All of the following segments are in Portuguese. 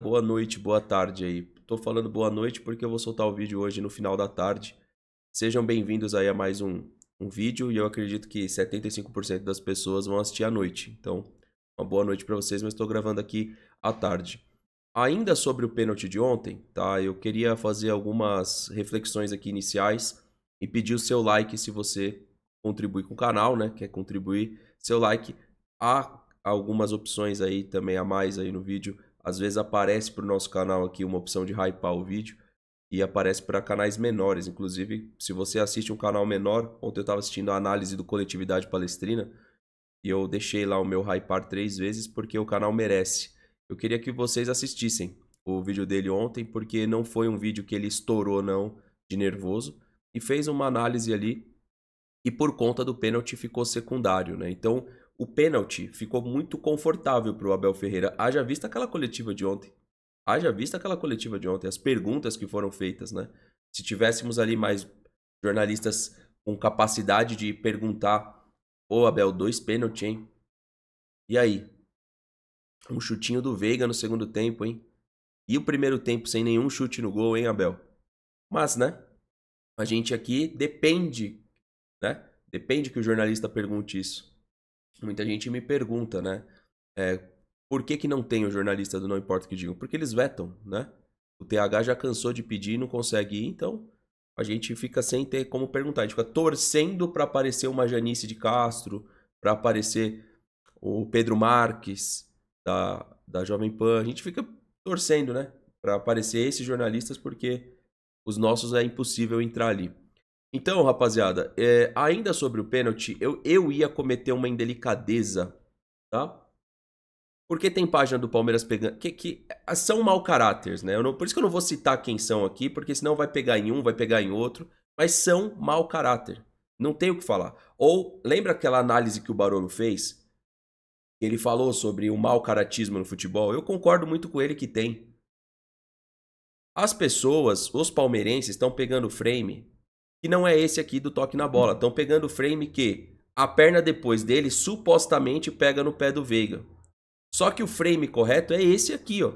Boa noite, boa tarde aí. Tô falando boa noite porque eu vou soltar o vídeo hoje no final da tarde. Sejam bem-vindos aí a mais um vídeo e eu acredito que 75% das pessoas vão assistir à noite. Então, uma boa noite para vocês, mas estou gravando aqui à tarde. Ainda sobre o pênalti de ontem, tá? Eu queria fazer algumas reflexões aqui iniciais e pedir o seu like se você contribui com o canal, né? Quer contribuir, seu like. Há algumas opções aí também a mais aí no vídeo. Às vezes aparece para o nosso canal aqui uma opção de hypar o vídeo e aparece para canais menores. Inclusive, se você assiste um canal menor, ontem eu estava assistindo a análise do Coletividade Palestrina e eu deixei lá o meu hypar 3 vezes porque o canal merece. Eu queria que vocês assistissem o vídeo dele ontem, porque não foi um vídeo que ele estourou não de nervoso e fez uma análise ali e por conta do pênalti ficou secundário, né? Então, o pênalti ficou muito confortável para o Abel Ferreira. Haja vista aquela coletiva de ontem. Haja vista aquela coletiva de ontem, as perguntas que foram feitas, né? Se tivéssemos ali mais jornalistas com capacidade de perguntar: Ô Abel, 2 pênaltis, hein? E aí? Um chutinho do Veiga no segundo tempo, hein? E o primeiro tempo sem nenhum chute no gol, hein, Abel? Mas, né? A gente aqui depende, né? Depende que o jornalista pergunte isso. Muita gente me pergunta, né? Por que não tem o jornalista do Não Importa o que Digam? Porque eles vetam, né? O TH já cansou de pedir e não consegue ir, então a gente fica sem ter como perguntar. A gente fica torcendo para aparecer uma Janice de Castro, para aparecer o Pedro Marques, da Jovem Pan. A gente fica torcendo, né? Para aparecer esses jornalistas, porque os nossos é impossível entrar ali. Então, rapaziada, ainda sobre o pênalti, eu ia cometer uma indelicadeza, tá? Porque tem página do Palmeiras pegando. Que são mau caráteres, né? Por isso que eu não vou citar quem são aqui, porque senão vai pegar em um, vai pegar em outro. Mas são mau caráter. Não tem o que falar. Ou, lembra aquela análise que o Barolo fez? Ele falou sobre o mau caratismo no futebol? Eu concordo muito com ele que tem. As pessoas, os palmeirenses, estão pegando frame que não é esse aqui do toque na bola. Estão pegando frame que a perna depois dele supostamente pega no pé do Veiga. Só que o frame correto é esse aqui, ó.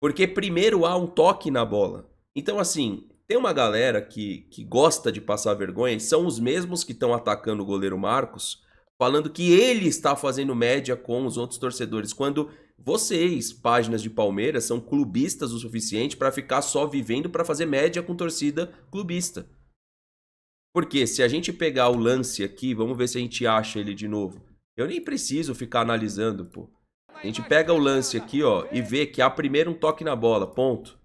Porque primeiro há um toque na bola. Então, assim, tem uma galera que gosta de passar vergonha, são os mesmos que estão atacando o goleiro Marcos, falando que ele está fazendo média com os outros torcedores, quando vocês, páginas de Palmeiras, são clubistas o suficiente para ficar só vivendo para fazer média com torcida clubista. Porque se a gente pegar o lance aqui, vamos ver se a gente acha ele de novo. Eu nem preciso ficar analisando, pô. A gente pega o lance aqui, ó, e vê que há primeiro um toque na bola, ponto.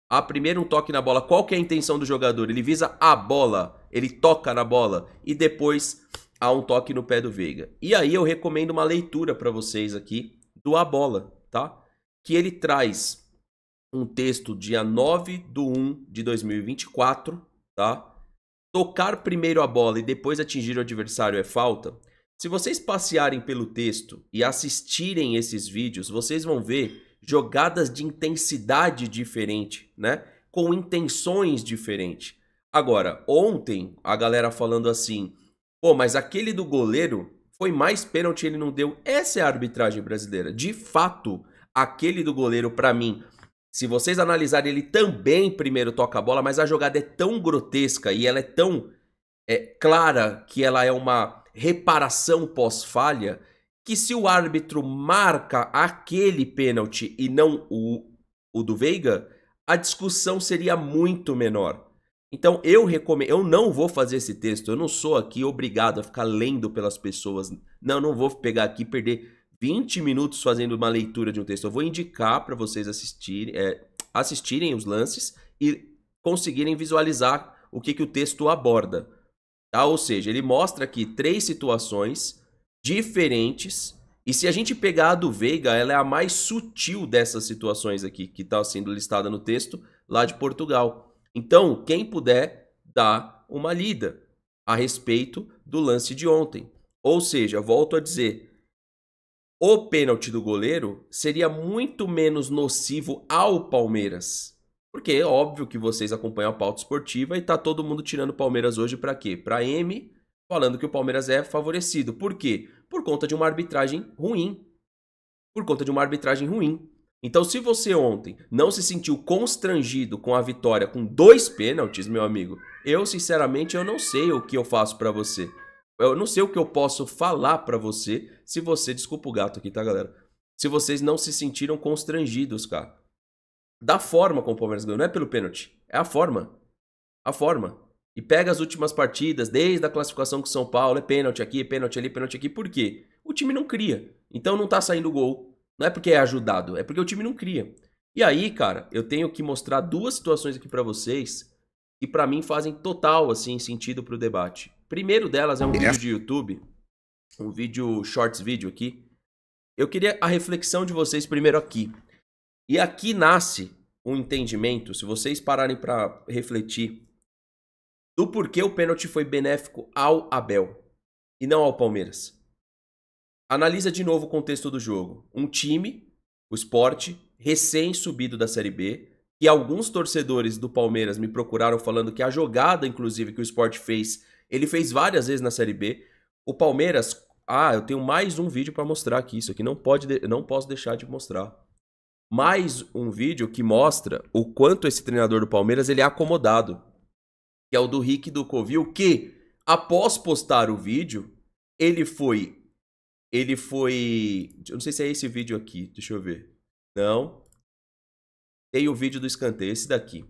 Há primeiro um toque na bola. Qual que é a intenção do jogador? Ele visa a bola, ele toca na bola e depois há um toque no pé do Veiga. E aí eu recomendo uma leitura para vocês aqui do A Bola, tá? Que ele traz um texto dia 9/1/2024, tá? Tocar primeiro a bola e depois atingir o adversário é falta? Se vocês passearem pelo texto e assistirem esses vídeos, vocês vão ver jogadas de intensidade diferente, né? Com intenções diferentes. Agora, ontem a galera falando assim: pô, mas aquele do goleiro foi mais pênalti, ele não deu. Essa é a arbitragem brasileira. De fato, aquele do goleiro, pra mim, se vocês analisarem, ele também primeiro toca a bola, mas a jogada é tão grotesca e ela é tão clara que ela é uma reparação pós-falha, que se o árbitro marca aquele pênalti e não o do Veiga, a discussão seria muito menor. Então eu recomendo, eu não vou fazer esse texto, eu não sou aqui obrigado a ficar lendo pelas pessoas. Não vou pegar aqui e perder 20 minutos fazendo uma leitura de um texto. Eu vou indicar para vocês assistirem os lances e conseguirem visualizar o que o texto aborda. Tá? Ou seja, ele mostra aqui 3 situações diferentes. E se a gente pegar a do Veiga, ela é a mais sutil dessas situações aqui, que está sendo listada no texto lá de Portugal. Então, quem puder, dá uma lida a respeito do lance de ontem. Ou seja, volto a dizer, o pênalti do goleiro seria muito menos nocivo ao Palmeiras. Porque é óbvio que vocês acompanham a pauta esportiva e tá todo mundo tirando o Palmeiras hoje para quê? Para M, falando que o Palmeiras é favorecido. Por quê? Por conta de uma arbitragem ruim. Por conta de uma arbitragem ruim. Então, se você ontem não se sentiu constrangido com a vitória com 2 pênaltis, meu amigo, eu, sinceramente, eu não sei o que eu faço pra você. Eu não sei o que eu posso falar pra você se você... Desculpa o gato aqui, tá, galera? Se vocês não se sentiram constrangidos, cara. Da forma como o Palmeiras ganhou, não é pelo pênalti. É a forma. A forma. E pega as últimas partidas, desde a classificação com São Paulo, é pênalti aqui, pênalti ali, pênalti aqui. Por quê? O time não cria. Então não tá saindo gol. Não é porque é ajudado, é porque o time não cria. E aí, cara, eu tenho que mostrar 2 situações aqui pra vocês que pra mim fazem total, assim, sentido pro debate. Primeiro delas é um vídeo de YouTube, um vídeo, shorts vídeo aqui. Eu queria a reflexão de vocês primeiro aqui. E aqui nasce um entendimento, se vocês pararem pra refletir, do porquê o pênalti foi benéfico ao Abel e não ao Palmeiras. Analisa de novo o contexto do jogo. Um time, o Sport, recém-subido da Série B, e alguns torcedores do Palmeiras me procuraram falando que a jogada, inclusive, que o Sport fez, ele fez várias vezes na Série B. O Palmeiras... Ah, eu tenho mais um vídeo para mostrar aqui. Isso aqui não posso deixar de mostrar. Mais um vídeo que mostra o quanto esse treinador do Palmeiras ele é acomodado. Que é o do Rick do Covil, que após postar o vídeo, ele foi... Eu não sei se é esse vídeo aqui, deixa eu ver. Não. Tem o vídeo do escanteio, esse daqui.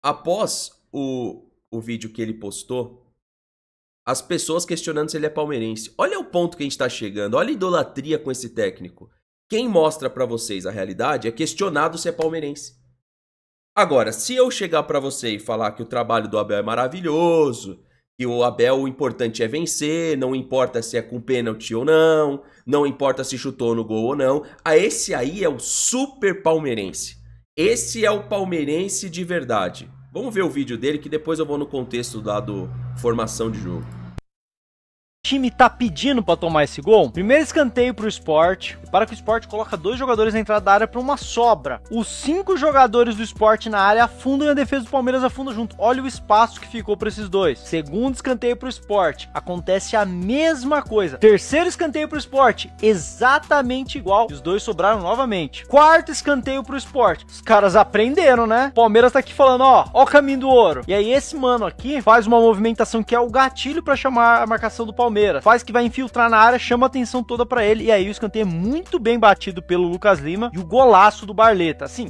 Após o vídeo que ele postou, as pessoas questionando se ele é palmeirense. Olha o ponto que a gente tá chegando, olha a idolatria com esse técnico. Quem mostra pra vocês a realidade é questionado se é palmeirense. Agora, se eu chegar pra você e falar que o trabalho do Abel é maravilhoso, que o Abel, o importante é vencer, não importa se é com pênalti ou não, não importa se chutou no gol ou não, esse aí é o super palmeirense. Esse é o palmeirense de verdade. Vamos ver o vídeo dele que depois eu vou no contexto da formação de jogo. O time tá pedindo pra tomar esse gol? Primeiro escanteio pro Sport. Para que o Sport coloca 2 jogadores na entrada da área pra uma sobra. Os 5 jogadores do Sport na área afundam e a defesa do Palmeiras afunda junto. Olha o espaço que ficou pra esses dois. Segundo escanteio pro Sport. Acontece a mesma coisa. Terceiro escanteio pro Sport. Exatamente igual. Os dois sobraram novamente. Quarto escanteio pro Sport. Os caras aprenderam, né? O Palmeiras tá aqui falando, ó o caminho do ouro. E aí esse mano aqui faz uma movimentação que é o gatilho pra chamar a marcação do Palmeiras. Faz que vai infiltrar na área, chama a atenção toda pra ele. E aí o escanteio é muito bem batido pelo Lucas Lima e o golaço do Barleta. Assim.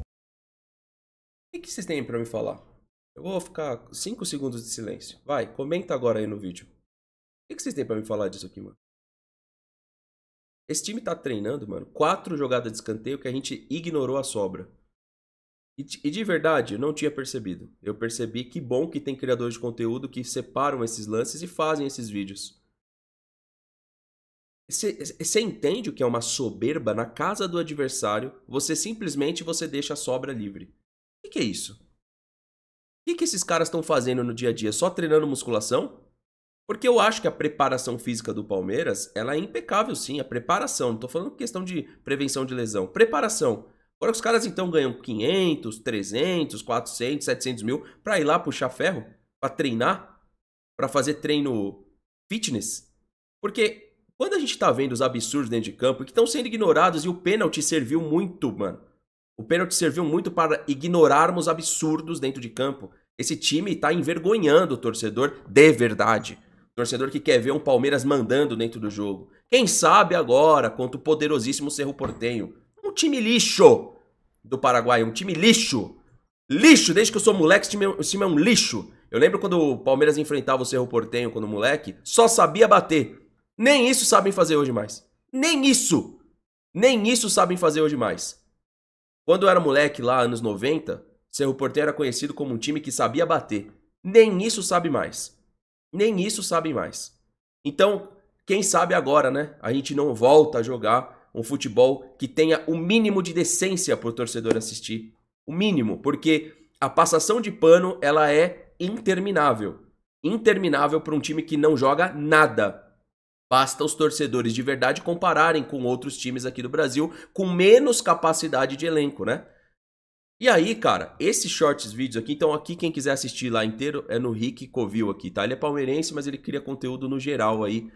O que vocês têm pra me falar? Eu vou ficar 5 segundos de silêncio. Vai, comenta agora aí no vídeo. O que vocês têm pra me falar disso aqui, mano? Esse time tá treinando, mano, 4 jogadas de escanteio que a gente ignorou a sobra. E de verdade, eu não tinha percebido. Eu percebi que bom que tem criadores de conteúdo que separam esses lances e fazem esses vídeos. Você entende o que é uma soberba na casa do adversário? Você simplesmente deixa a sobra livre. O que é isso? O que esses caras estão fazendo no dia a dia? Só treinando musculação? Porque eu acho que a preparação física do Palmeiras, ela é impecável sim, a preparação. Não tô falando questão de prevenção de lesão. Preparação. Agora os caras então ganham 500, 300, 400, 700 mil pra ir lá puxar ferro? Pra treinar? Pra fazer treino fitness? Porque... quando a gente tá vendo os absurdos dentro de campo, que estão sendo ignorados, e o pênalti serviu muito, mano. O pênalti serviu muito para ignorarmos absurdos dentro de campo. Esse time tá envergonhando o torcedor de verdade. O torcedor que quer ver um Palmeiras mandando dentro do jogo. Quem sabe agora, contra o poderosíssimo Cerro Porteño. Um time lixo do Paraguai, um time lixo. Lixo, desde que eu sou moleque, esse time é um lixo. Eu lembro quando o Palmeiras enfrentava o Cerro Porteño quando moleque, só sabia bater. Nem isso sabem fazer hoje mais. Nem isso. Nem isso sabem fazer hoje mais. Quando eu era moleque lá, anos 90, Cerro Porteño era conhecido como um time que sabia bater. Nem isso sabe mais. Nem isso sabem mais. Então, quem sabe agora, né? A gente não volta a jogar um futebol que tenha o mínimo de decência para o torcedor assistir. O mínimo, porque a passação de pano, ela é interminável. Interminável para um time que não joga nada. Basta os torcedores de verdade compararem com outros times aqui do Brasil com menos capacidade de elenco, né? E aí, cara, esses shorts vídeos aqui, então aqui quem quiser assistir lá inteiro é no Rick Covil aqui, tá? Ele é palmeirense, mas ele cria conteúdo no geral aí,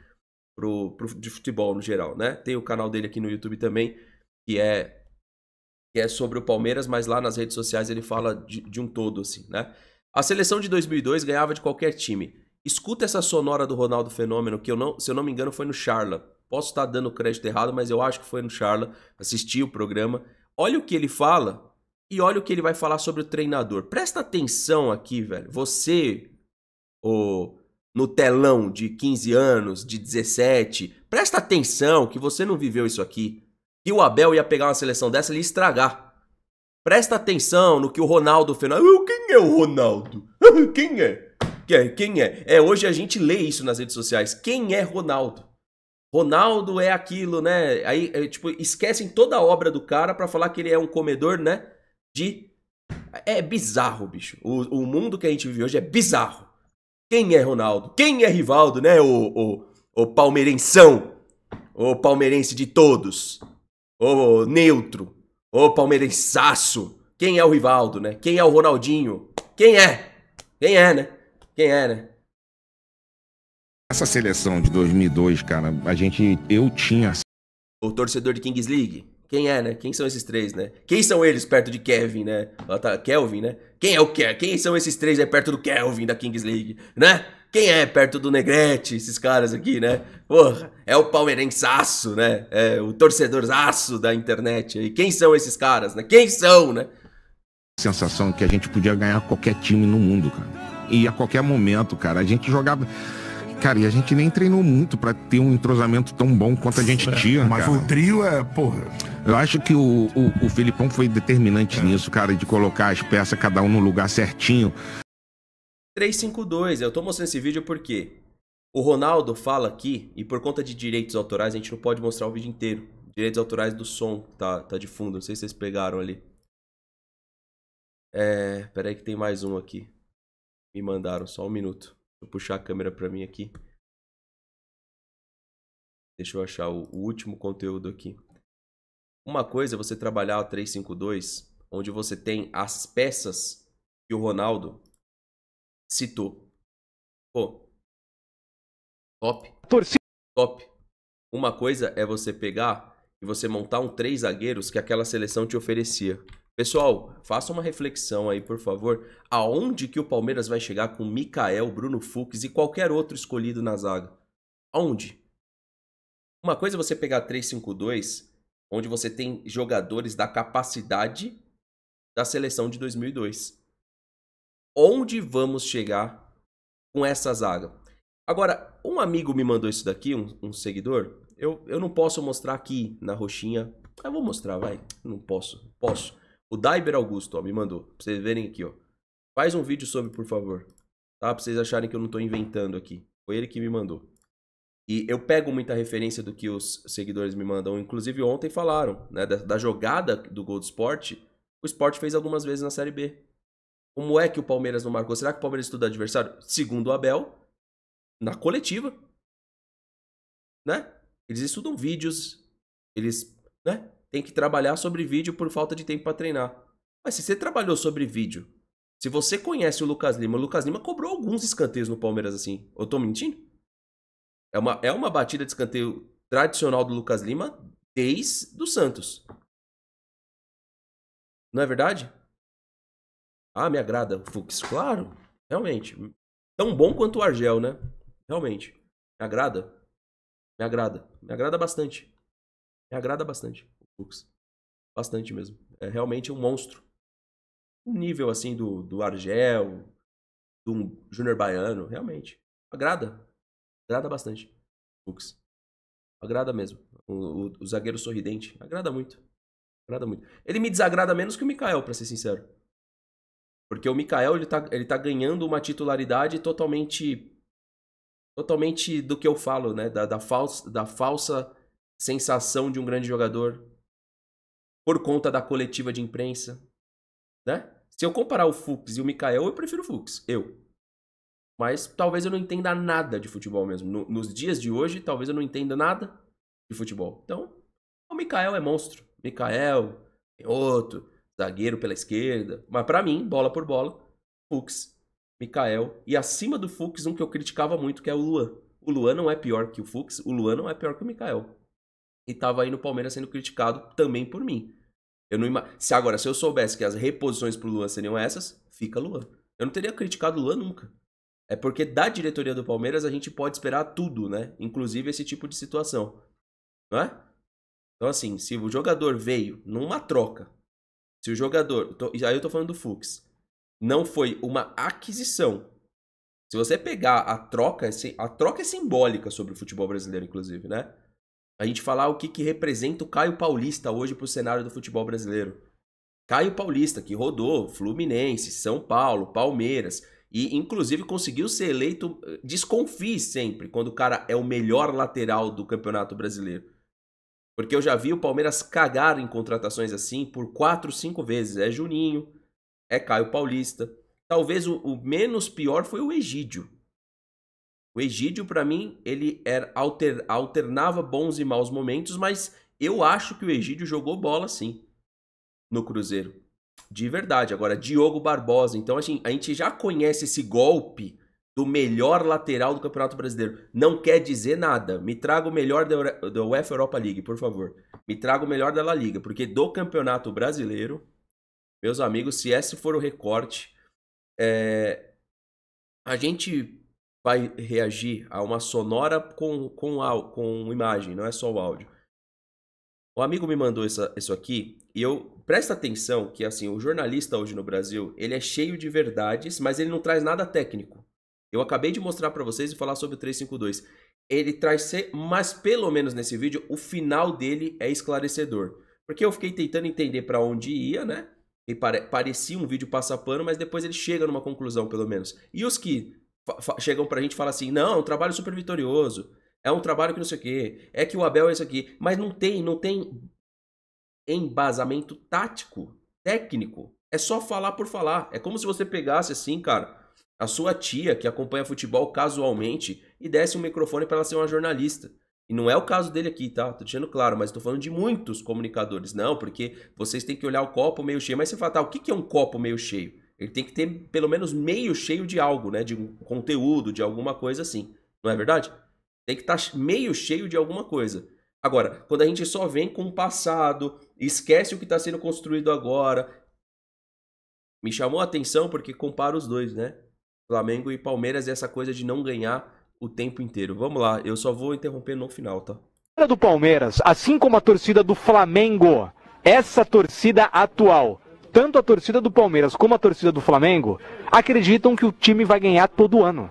de futebol no geral, né? Tem o canal dele aqui no YouTube também, que é que é sobre o Palmeiras, mas lá nas redes sociais ele fala de um todo, assim, né? A seleção de 2002 ganhava de qualquer time. Escuta essa sonora do Ronaldo Fenômeno, que se eu não me engano foi no Charla. Posso estar dando crédito errado, mas eu acho que foi no Charla. Assisti o programa. Olha o que ele fala e olha o que ele vai falar sobre o treinador. Presta atenção aqui, velho. Você, no telão de 15 anos, de 17, presta atenção que você não viveu isso aqui. Que o Abel ia pegar uma seleção dessa e ia estragar. Presta atenção no que o Ronaldo fez. Quem é o Ronaldo? Quem é? Quem é? Hoje a gente lê isso nas redes sociais. Quem é Ronaldo? Ronaldo é aquilo, né? Aí, tipo, esquecem toda a obra do cara pra falar que ele é um comedor, né? É bizarro, bicho. O mundo que a gente vive hoje é bizarro. Quem é Ronaldo? Quem é Rivaldo, né? O palmeirenção. O palmeirense de todos. O neutro. O palmeirensaço. Quem é o Rivaldo, né? Quem é o Ronaldinho? Quem é? Quem é, né? Quem é, né? Essa seleção de 2002, cara, eu tinha... O torcedor de Kings League? Quem é, né? Quem são esses três, né? Quem são eles perto de Kevin, né? Kelvin, né? Quem é o Kelvin? Quem são esses três aí perto do Kelvin da Kings League, né? Quem é perto do Negrete, esses caras aqui, né? Porra, é o palmeirensaço, né? É o torcedorzaço da internet aí. Quem são esses caras, né? Quem são, né? Sensação que a gente podia ganhar qualquer time no mundo, cara. E a qualquer momento, cara, a gente jogava... Cara, e a gente nem treinou muito pra ter um entrosamento tão bom quanto a gente tinha, mas cara. o trio porra... Eu acho que o Felipão foi determinante nisso, cara, de colocar as peças, cada um no lugar certinho. 352, eu tô mostrando esse vídeo porque o Ronaldo fala aqui, e por conta de direitos autorais, a gente não pode mostrar o vídeo inteiro. Direitos autorais do som, tá de fundo, não sei se vocês pegaram ali. Pera aí que tem mais um aqui. Me mandaram, só um minuto. Vou puxar a câmera pra mim aqui. Deixa eu achar o último conteúdo aqui. Uma coisa é você trabalhar a 352, onde você tem as peças que o Ronaldo citou. Pô, top. Top. Uma coisa é você pegar e você montar um 3 zagueiros que aquela seleção te oferecia. Pessoal, faça uma reflexão aí, por favor. Aonde que o Palmeiras vai chegar com Mikael, Bruno Fux e qualquer outro escolhido na zaga? Aonde? Uma coisa é você pegar 3-5-2, onde você tem jogadores da capacidade da seleção de 2002. Onde vamos chegar com essa zaga? Agora, um amigo me mandou isso daqui, um seguidor. Eu não posso mostrar aqui na roxinha. Eu vou mostrar, vai. Não posso. Posso. O Daiber Augusto, ó, me mandou. Pra vocês verem aqui, ó. Faz um vídeo sobre, por favor. Tá? Pra vocês acharem que eu não tô inventando aqui. Foi ele que me mandou. E eu pego muita referência do que os seguidores me mandam. Inclusive ontem falaram, né? Da jogada do gol do Sport. O Sport fez algumas vezes na Série B. Como é que o Palmeiras não marcou? Será que o Palmeiras estuda adversário? Segundo o Abel, na coletiva. Né? Eles estudam vídeos. Eles, né? Tem que trabalhar sobre vídeo por falta de tempo para treinar. Mas se você trabalhou sobre vídeo, se você conhece o Lucas Lima cobrou alguns escanteios no Palmeiras assim. Eu tô mentindo? É uma batida de escanteio tradicional do Lucas Lima desde o Santos. Não é verdade? Ah, me agrada o Fux. Claro, realmente. Tão bom quanto o Argel, né? Realmente. Me agrada. Me agrada. Me agrada bastante. Me agrada bastante o Fux. Bastante mesmo. É realmente um monstro. Um nível assim do Argel, do Júnior Baiano. Realmente. Agrada. Agrada bastante. Fux. Agrada mesmo. O zagueiro sorridente. Agrada muito. Agrada muito. Ele me desagrada menos que o Mikael, pra ser sincero. Porque o Mikael, ele tá ganhando uma titularidade totalmente do que eu falo, né? Da falsa sensação de um grande jogador por conta da coletiva de imprensa, né? Se eu comparar o Fux e o Mikael, eu prefiro o Fux. Mas talvez eu não entenda nada de futebol mesmo. Nos dias de hoje, talvez eu não entenda nada de futebol. Então, o Mikael é monstro. Mikael, tem outro, zagueiro pela esquerda. Mas pra mim, bola por bola, Fux, Mikael. E acima do Fux, um que eu criticava muito, que é o Luan. O Luan não é pior que o Fux, o Luan não é pior que o Mikael. E tava aí no Palmeiras sendo criticado também por mim. Se eu soubesse que as reposições pro Luan seriam essas, fica Luan. Eu não teria criticado o Luan nunca. É porque da diretoria do Palmeiras a gente pode esperar tudo, né? Inclusive esse tipo de situação. Não é? Então assim, se o jogador veio numa troca, se o jogador... Aí eu tô falando do Fux. Não foi uma aquisição. Se você pegar a troca é simbólica sobre o futebol brasileiro, inclusive, né? A gente falar o que representa o Caio Paulista hoje pro cenário do futebol brasileiro. Caio Paulista, que rodou Fluminense, São Paulo, Palmeiras, e inclusive conseguiu ser eleito, desconfie sempre, quando o cara é o melhor lateral do Campeonato Brasileiro. Porque eu já vi o Palmeiras cagar em contratações assim por 4, 5 vezes. É Juninho, é Caio Paulista. Talvez o menos pior foi o Egídio. O Egídio, pra mim, ele alternava bons e maus momentos, mas eu acho que o Egídio jogou bola sim no Cruzeiro. De verdade. Agora, Diogo Barbosa. Então, a gente já conhece esse golpe do melhor lateral do Campeonato Brasileiro. Não quer dizer nada. Me traga o melhor da UEFA Europa League, por favor. Me traga o melhor da La Liga. Porque do Campeonato Brasileiro, meus amigos, se esse for o recorte, a gente vai reagir a uma sonora com imagem, não é só o áudio. O amigo me mandou isso aqui e presta atenção que assim, o jornalista hoje no Brasil, ele é cheio de verdades, mas ele não traz nada técnico. Eu acabei de mostrar para vocês e falar sobre o 352. Ele traz, mas pelo menos nesse vídeo, o final dele é esclarecedor. Porque eu fiquei tentando entender para onde ia, né? E parecia um vídeo passa-pano, mas depois ele chega numa conclusão, pelo menos. E os que chegam pra gente e falam assim, não, é um trabalho super vitorioso, é um trabalho que não sei o quê, é que o Abel é isso aqui, mas não tem embasamento tático, técnico, é só falar por falar. É como se você pegasse assim, cara, a sua tia que acompanha futebol casualmente e desse um microfone pra ela ser uma jornalista. E não é o caso dele aqui, tá? Tô deixando claro, mas tô falando de muitos comunicadores. Não, porque vocês têm que olhar o copo meio cheio. Mas você fala, tá, o que é um copo meio cheio? Ele tem que ter pelo menos meio cheio de algo, né? De um conteúdo, de alguma coisa assim. Não é verdade? Tem que estar meio cheio de alguma coisa. Agora, quando a gente só vem com o passado, esquece o que está sendo construído agora. Me chamou a atenção porque compara os dois, né? Flamengo e Palmeiras e essa coisa de não ganhar o tempo inteiro. Vamos lá, eu só vou interromper no final, tá? A do Palmeiras, assim como a torcida do Flamengo, essa torcida atual, tanto a torcida do Palmeiras como a torcida do Flamengo, acreditam que o time vai ganhar todo ano.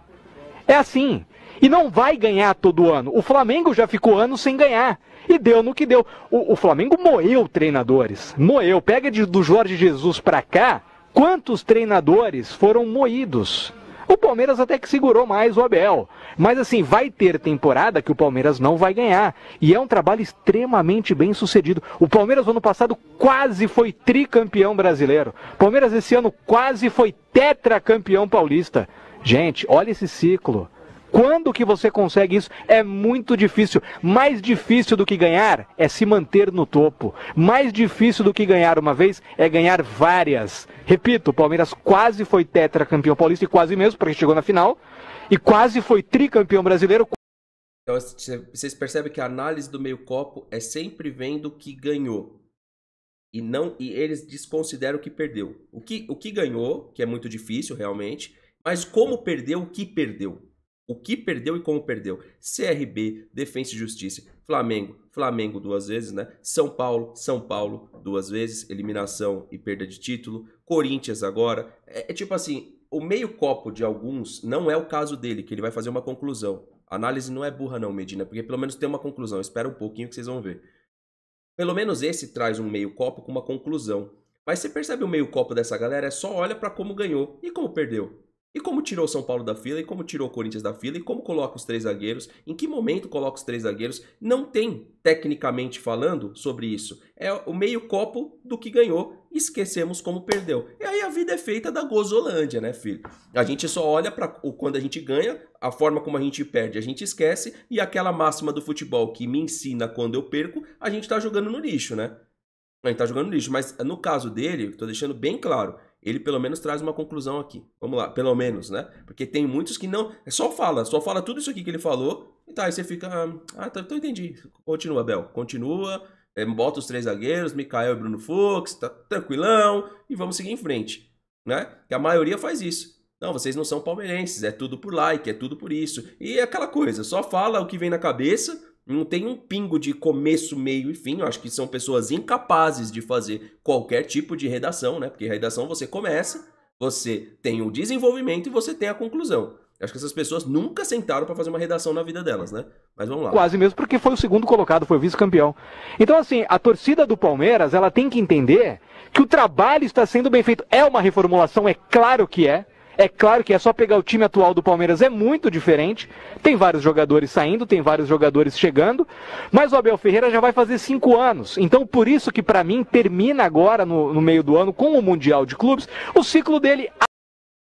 É assim. E não vai ganhar todo ano. O Flamengo já ficou anos sem ganhar. E deu no que deu. O Flamengo moeu treinadores. Moeu. Pega do Jorge Jesus pra cá, quantos treinadores foram moídos? O Palmeiras até que segurou mais o Abel. Mas assim, vai ter temporada que o Palmeiras não vai ganhar. E é um trabalho extremamente bem sucedido. O Palmeiras no ano passado quase foi tricampeão brasileiro. O Palmeiras esse ano quase foi tetracampeão paulista. Gente, olha esse ciclo. Quando que você consegue isso? É muito difícil. Mais difícil do que ganhar é se manter no topo. Mais difícil do que ganhar uma vez é ganhar várias. Repito, o Palmeiras quase foi tetracampeão paulista, e quase mesmo, porque chegou na final, e quase foi tricampeão brasileiro. Então, vocês percebem que a análise do meio copo é sempre vendo o que ganhou. E eles desconsideram o que perdeu. O que ganhou, que é muito difícil realmente, mas como perdeu, o que perdeu. O que perdeu e como perdeu. CRB, Defensa e Justiça. Flamengo 2 vezes, né? São Paulo 2 vezes. Eliminação e perda de título. Corinthians agora. É tipo assim, o meio copo de alguns não é o caso dele, que ele vai fazer uma conclusão. A análise não é burra não, Medina, porque pelo menos tem uma conclusão. Espera um pouquinho que vocês vão ver. Pelo menos esse traz um meio copo com uma conclusão. Mas você percebe o meio copo dessa galera? É só olha pra como ganhou e como perdeu. E como tirou o São Paulo da fila, e como tirou o Corinthians da fila, e como coloca os 3 zagueiros, em que momento coloca os 3 zagueiros, não tem, tecnicamente falando, sobre isso. É o meio copo do que ganhou, esquecemos como perdeu. E aí a vida é feita da gozolândia, né, filho? A gente só olha para quando a gente ganha, a forma como a gente perde, a gente esquece, e aquela máxima do futebol que me ensina quando eu perco, a gente tá jogando no lixo, né? A gente tá jogando no lixo, mas no caso dele, tô deixando bem claro, ele pelo menos traz uma conclusão aqui. Vamos lá, pelo menos, né? Porque tem muitos que não... Só fala tudo isso aqui que ele falou, e tá, aí você fica... Ah, tá, então entendi. Continua, Bel. Continua, bota os 3 zagueiros, Mikael e Bruno Fux, tá tranquilão, e vamos seguir em frente, né? Que a maioria faz isso. Não, vocês não são palmeirenses, é tudo por like, é tudo por isso. E é aquela coisa, só fala o que vem na cabeça, não tem um pingo de começo, meio e fim. Eu acho que são pessoas incapazes de fazer qualquer tipo de redação, né? Porque redação você começa, você tem o desenvolvimento e você tem a conclusão. Eu acho que essas pessoas nunca sentaram para fazer uma redação na vida delas, né? Mas vamos lá. Quase mesmo, porque foi o segundo colocado, foi o vice-campeão. Então, assim, a torcida do Palmeiras, ela tem que entender que o trabalho está sendo bem feito. É uma reformulação, é claro que é. É claro que é só pegar o time atual do Palmeiras, é muito diferente. Tem vários jogadores saindo, tem vários jogadores chegando, mas o Abel Ferreira já vai fazer 5 anos. Então, por isso que para mim termina agora, no meio do ano, com o Mundial de Clubes, o ciclo dele.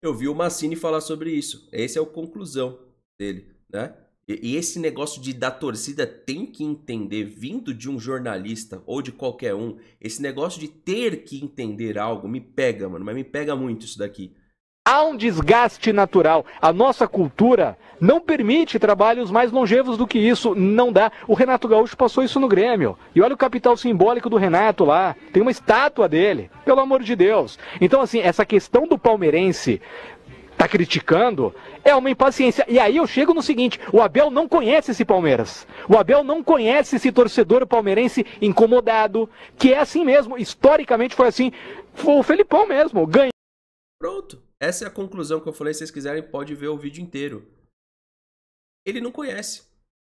Eu vi o Massini falar sobre isso. Essa é a conclusão dele, né? E esse negócio da torcida tem que entender, vindo de um jornalista ou de qualquer um, esse negócio de ter que entender algo me pega, mano, mas me pega muito isso daqui. Há um desgaste natural. A nossa cultura não permite trabalhos mais longevos do que isso. Não dá. O Renato Gaúcho passou isso no Grêmio. E olha o capital simbólico do Renato lá. Tem uma estátua dele. Pelo amor de Deus. Então, assim, essa questão do palmeirense tá criticando é uma impaciência. E aí eu chego no seguinte: o Abel não conhece esse Palmeiras. O Abel não conhece esse torcedor palmeirense incomodado, que é assim mesmo. Historicamente foi assim. Foi o Felipão mesmo. Ganhou. Pronto. Essa é a conclusão que eu falei. Se vocês quiserem, pode ver o vídeo inteiro. Ele não conhece.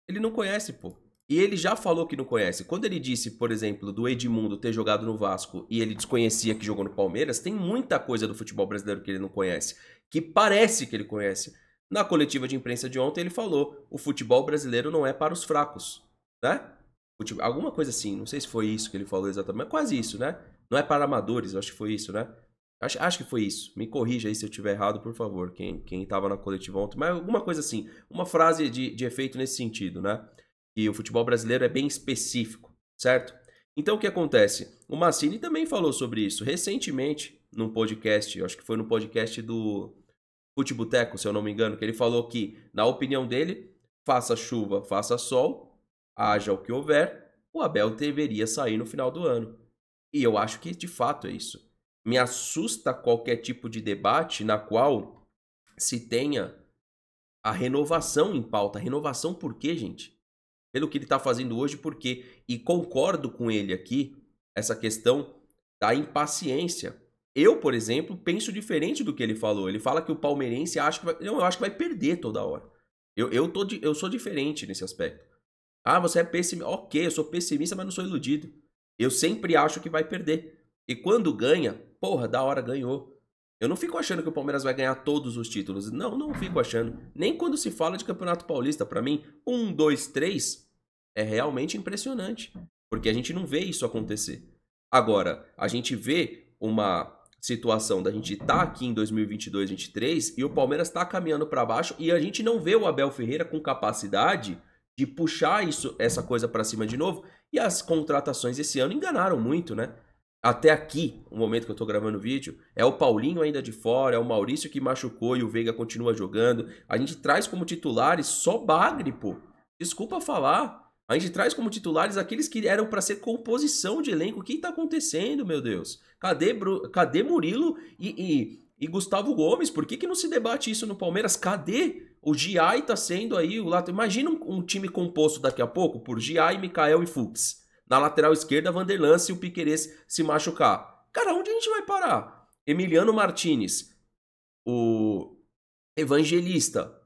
Ele não conhece, pô. E ele já falou que não conhece. Quando ele disse, por exemplo, do Edmundo ter jogado no Vasco e ele desconhecia que jogou no Palmeiras, tem muita coisa do futebol brasileiro que ele não conhece, que parece que ele conhece. Na coletiva de imprensa de ontem ele falou: o futebol brasileiro não é para os fracos, né? Alguma coisa assim, não sei se foi isso que ele falou exatamente, mas quase isso, né? Não é para amadores, eu acho que foi isso, né? Acho que foi isso. Me corrija aí se eu estiver errado, por favor, quem estava na coletiva ontem. Mas alguma coisa assim, uma frase de efeito nesse sentido, né? E o futebol brasileiro é bem específico, certo? Então o que acontece? O Massini também falou sobre isso recentemente num podcast, eu acho que foi no podcast do Futeboteco, se eu não me engano, que ele falou que, na opinião dele, faça chuva, faça sol, haja o que houver, o Abel deveria sair no final do ano. E eu acho que de fato é isso. Me assusta qualquer tipo de debate na qual se tenha a renovação em pauta. Renovação por quê, gente? Pelo que ele está fazendo hoje, por quê? E concordo com ele aqui, essa questão da impaciência. Eu, por exemplo, penso diferente do que ele falou. Ele fala que o palmeirense acha que vai... Não, eu acho que vai perder toda hora. Eu sou diferente nesse aspecto. Ah, você é pessimista. Ok, eu sou pessimista, mas não sou iludido. Eu sempre acho que vai perder. E quando ganha, porra, da hora ganhou. Eu não fico achando que o Palmeiras vai ganhar todos os títulos. Não fico achando. Nem quando se fala de Campeonato Paulista. Pra mim, 1, 2, 3 é realmente impressionante. Porque a gente não vê isso acontecer. Agora, a gente vê uma situação da gente estar aqui em 2022, 2023 e o Palmeiras tá caminhando pra baixo e a gente não vê o Abel Ferreira com capacidade de puxar essa coisa pra cima de novo. E as contratações esse ano enganaram muito, né? Até aqui, o momento que eu tô gravando o vídeo, é o Paulinho ainda de fora, é o Maurício que machucou e o Veiga continua jogando. A gente traz como titulares só bagre, pô. Desculpa falar. A gente traz como titulares aqueles que eram pra ser composição de elenco. O que tá acontecendo, meu Deus? Cadê Murilo e Gustavo Gomes? Por que não se debate isso no Palmeiras? Cadê? O Giai tá sendo aí o lateral. Imagina um time composto daqui a pouco por Giai, Mikael e Fux. Na lateral esquerda, Vanderlan, se o Piquerez se machucar. Cara, onde a gente vai parar? Emiliano Martinez, o Evangelista.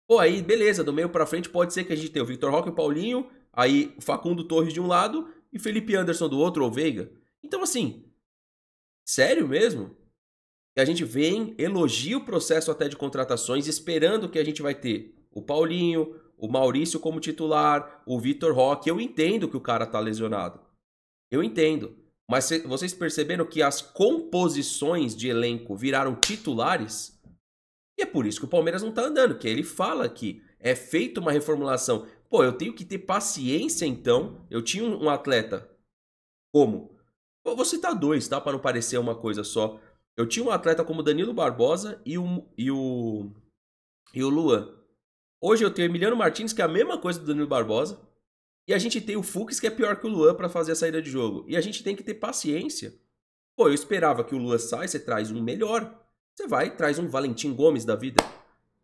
Pô, aí beleza, do meio pra frente pode ser que a gente tenha o Vitor Roque e o Paulinho, aí o Facundo Torres de um lado e Felipe Anderson do outro, ou Veiga. Então assim, sério mesmo? Que a gente vem, elogia o processo até de contratações, esperando que a gente vai ter o Paulinho, o Maurício como titular, o Vitor Roque. Eu entendo que o cara tá lesionado. Eu entendo. Mas vocês perceberam que as composições de elenco viraram titulares? E é por isso que o Palmeiras não tá andando. Que ele fala que é feita uma reformulação. Pô, eu tenho que ter paciência então. Eu tinha um atleta como... Eu vou citar 2, tá? Pra não parecer uma coisa só. Eu tinha um atleta como Danilo Barbosa e o Luan. Hoje eu tenho Emiliano Martins, que é a mesma coisa do Danilo Barbosa. E a gente tem o Fux, que é pior que o Luan pra fazer a saída de jogo. E a gente tem que ter paciência. Pô, eu esperava que o Luan saia, você traz um melhor. Você vai, traz um Valentim Gomes da vida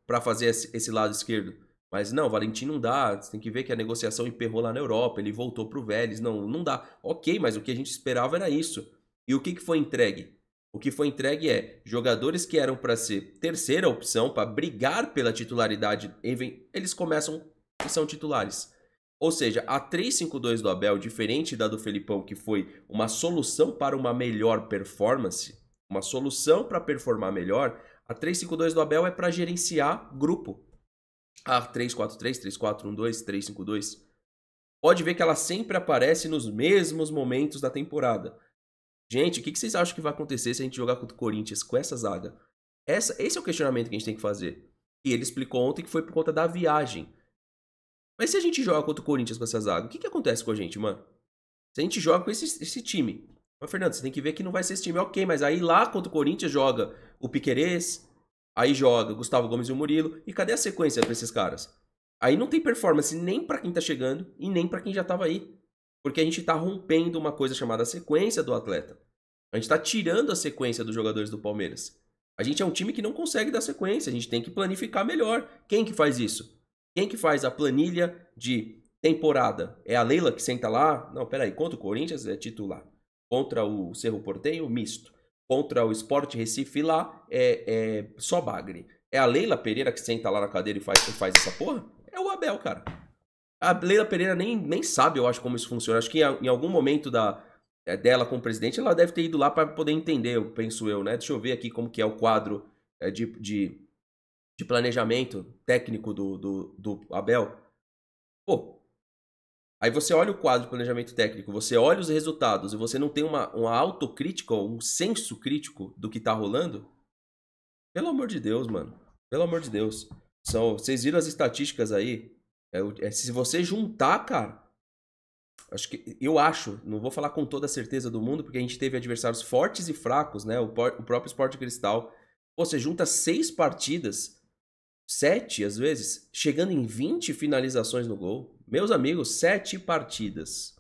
pra fazer esse lado esquerdo. Mas não, Valentim não dá. Você tem que ver que a negociação emperrou lá na Europa. Ele voltou pro Vélez. Não, não dá. Ok, mas o que a gente esperava era isso. E o que foi entregue? O que foi entregue é jogadores que eram para ser terceira opção, para brigar pela titularidade, eles começam e são titulares. Ou seja, a 3-5-2 do Abel, diferente da do Felipão, que foi uma solução para uma melhor performance, uma solução para performar melhor, a 3-5-2 do Abel é para gerenciar grupo. A 3-4-3, 3-4-1-2, 3-5-2. Pode ver que ela sempre aparece nos mesmos momentos da temporada. Gente, o que vocês acham que vai acontecer se a gente jogar contra o Corinthians com essa zaga? Esse é o questionamento que a gente tem que fazer. E ele explicou ontem que foi por conta da viagem. Mas se a gente joga contra o Corinthians com essa zaga, o que acontece com a gente, mano? Se a gente joga com esse time. Mas, Fernando, você tem que ver que não vai ser esse time. Ok, mas aí lá contra o Corinthians joga o Piquerez, aí joga Gustavo Gomes e o Murilo. E cadê a sequência pra esses caras? Aí não tem performance nem pra quem tá chegando e nem pra quem já tava aí. Porque a gente tá rompendo uma coisa chamada sequência do atleta. A gente tá tirando a sequência dos jogadores do Palmeiras. A gente é um time que não consegue dar sequência. A gente tem que planificar melhor. Quem que faz isso? Quem que faz a planilha de temporada? É a Leila que senta lá? Não, peraí. Contra o Corinthians é titular. Contra o Cerro Porteño, misto. Contra o Sport Recife lá, é só bagre. É a Leila Pereira que senta lá na cadeira e faz essa porra? É o Abel, cara. A Leila Pereira nem sabe, eu acho, como isso funciona. Acho que em algum momento dela como presidente, ela deve ter ido lá para poder entender, penso eu, né? Deixa eu ver aqui como que é o quadro de planejamento técnico do Abel. Pô, aí você olha o quadro de planejamento técnico, você olha os resultados e você não tem uma autocrítica, um senso crítico do que tá rolando. Pelo amor de Deus, mano. Pelo amor de Deus. Vocês viram as estatísticas aí? Se você juntar, cara, eu acho, não vou falar com toda a certeza do mundo, porque a gente teve adversários fortes e fracos, né? O próprio Sport Cristal. Você junta 6 partidas, 7 às vezes, chegando em 20 finalizações no gol. Meus amigos, 7 partidas.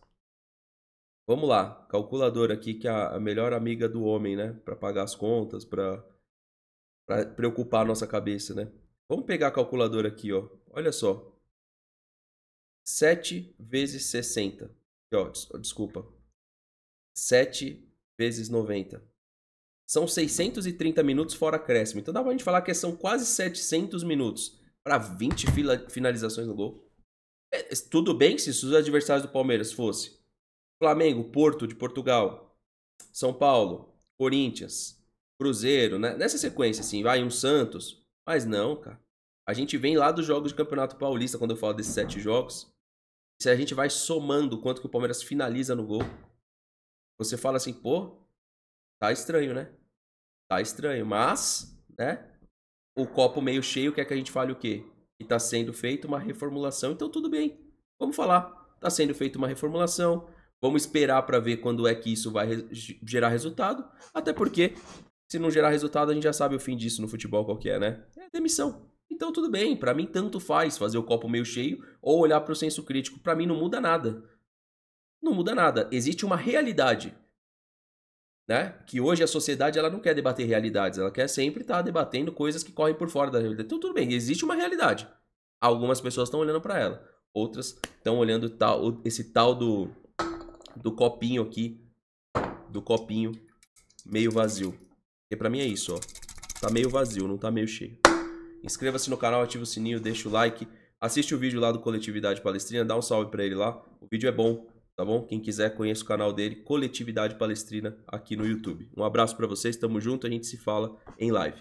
Vamos lá, calculadora aqui, que é a melhor amiga do homem, né? Pra pagar as contas, pra preocupar a nossa cabeça, né? Vamos pegar a calculadora aqui, ó. Olha só. 7 vezes 60. Ó, desculpa. 7 vezes 90. São 630 minutos fora acréscimo. Então dá pra gente falar que são quase 700 minutos para 20 finalizações no gol. Tudo bem se os adversários do Palmeiras fossem Flamengo, Porto de Portugal, São Paulo, Corinthians, Cruzeiro, né? Nessa sequência assim, vai um Santos. Mas não, cara. A gente vem lá dos jogos de Campeonato Paulista, quando eu falo desses 7 jogos. Se a gente vai somando o quanto que o Palmeiras finaliza no gol, você fala assim, pô, tá estranho, né? Tá estranho, mas, né? O copo meio cheio quer que a gente fale o quê? Que tá sendo feita uma reformulação, então tudo bem. Vamos falar. Tá sendo feita uma reformulação. Vamos esperar para ver quando é que isso vai gerar resultado. Até porque, se não gerar resultado, a gente já sabe o fim disso no futebol qual que é, né? É demissão. Então tudo bem, pra mim tanto faz fazer o copo meio cheio ou olhar pro senso crítico. Pra mim não muda nada. Não muda nada. Existe uma realidade, né? Que hoje a sociedade ela não quer debater realidades, ela quer sempre estar debatendo coisas que correm por fora da realidade. Então tudo bem, existe uma realidade. Algumas pessoas estão olhando pra ela, outras estão olhando esse tal do copinho aqui, do copinho meio vazio. Porque pra mim é isso, ó. Tá meio vazio, não tá meio cheio. Inscreva-se no canal, ativa o sininho, deixa o like. Assiste o vídeo lá do Coletividade Palestrina, dá um salve pra ele lá. O vídeo é bom, tá bom? Quem quiser, conheça o canal dele, Coletividade Palestrina, aqui no YouTube. Um abraço pra vocês, tamo junto, a gente se fala em live.